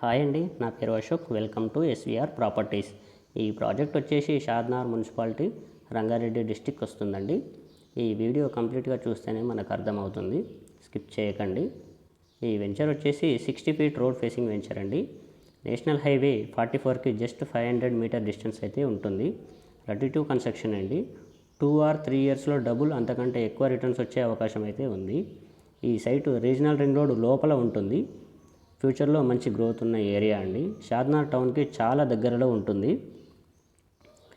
Hi అండి, నా పేరు Ashok. Welcome to SVR properties. ఈ ప్రాజెక్ట్ వచ్చేసి షాద్నగర్ మున్సిపాలిటీ, రంగారెడ్డి డిస్టిక్ వస్తుందండి. ఈ వీడియో కంప్లీట్గా చూస్తేనే మనకు అర్థమవుతుంది, స్కిప్ చేయకండి. ఈ వెంచర్ వచ్చేసి 60 ఫీట్ రోడ్ ఫేసింగ్ వెంచర్ అండి. నేషనల్ హైవే 44కి జస్ట్ 500 మీటర్ డిస్టెన్స్ అయితే ఉంటుంది. రెడీ టు కన్స్ట్రక్షన్ అండి. 2 or 3 ఇయర్స్లో డబుల్ అంతకంటే ఎక్కువ రిటర్న్స్ వచ్చే అవకాశం అయితే ఉంది. ఈ సైటు రీజనల్ రింగ్ రోడ్ లోపల ఉంటుంది. ఫ్యూచర్లో మంచి గ్రోత్ ఉన్న ఏరియా అండి. షాద్నగర్ టౌన్కి చాలా దగ్గరలో ఉంటుంది.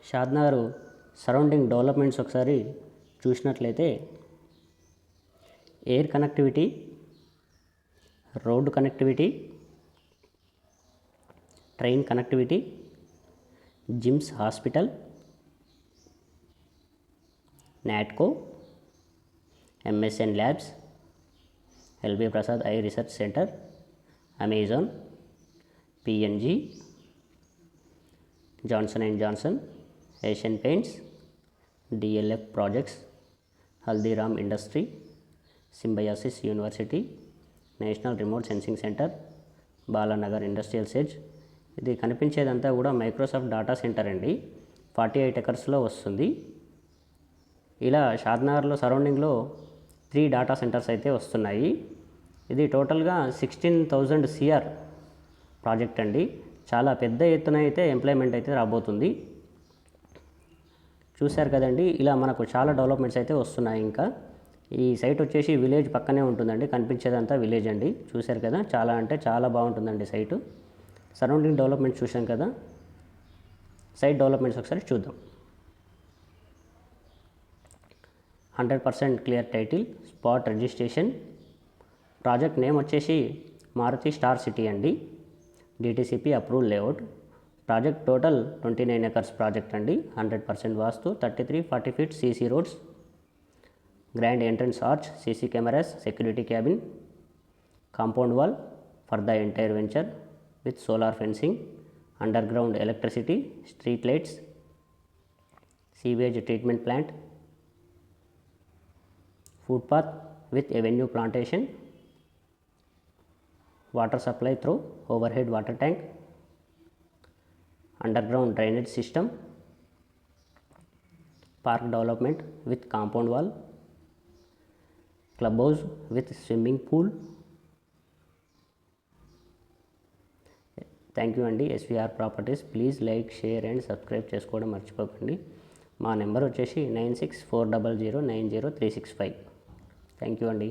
షాద్నగర్ సరౌండింగ్ డెవలప్మెంట్స్ ఒకసారి చూసినట్లయితే air connectivity, road connectivity, train connectivity, gyms, hospital, Natco, MSN labs, LB Prasad I research centre, Amazon, PNG, Johnson and Johnson, Asian paints, DLF projects, Haldiram industry, Symbiosis university, national remote sensing centre, Balanagar industrial SEZ. ఇది కనిపించేదంతా కూడా Microsoft data centre అండి. 48 ఎకర్స్లో వస్తుంది. ఇలా షాద్నగర్లో సరౌండింగ్లో 3 data centres అయితే వస్తున్నాయి. ఇది టోటల్గా 16,000 CR project అండి. చాలా పెద్ద ఎత్తున అయితే ఎంప్లాయ్మెంట్ అయితే రాబోతుంది. చూశారు కదండి, ఇలా మనకు చాలా డెవలప్మెంట్స్ అయితే వస్తున్నాయి. ఇంకా ఈ సైట్ వచ్చేసి విలేజ్ పక్కనే ఉంటుందండి. కనిపించేదంతా విలేజ్ అండి. చూశారు కదా, చాలా అంటే చాలా బాగుంటుందండి సైటు. సరౌండింగ్ డెవలప్మెంట్స్ చూసాం కదా, సైట్ డెవలప్మెంట్స్ ఒకసారి చూద్దాం. 100% clear title, spot registration. Project name వచ్చేసి మారుతి స్టార్ సిటీ అండి. DTCP approved layout. Project total 29 acres project అండి. 100% వాస్తు, 33-40 feet CC roads, grand entrance arch, CC cameras, security cabin, compound wall for the entire venture with solar fencing, under ground electricity, street lights, sewage treatment plant, footpath with avenue plantation, water supply through overhead water tank, underground drainage system, park development with compound wall, clubhouse with swimming pool. Thank you అండి. SVR properties, please like, share and subscribe చేసుకోవడం మర్చిపోకండి. మా number వచ్చేసి 9640090365. Thank you అండి.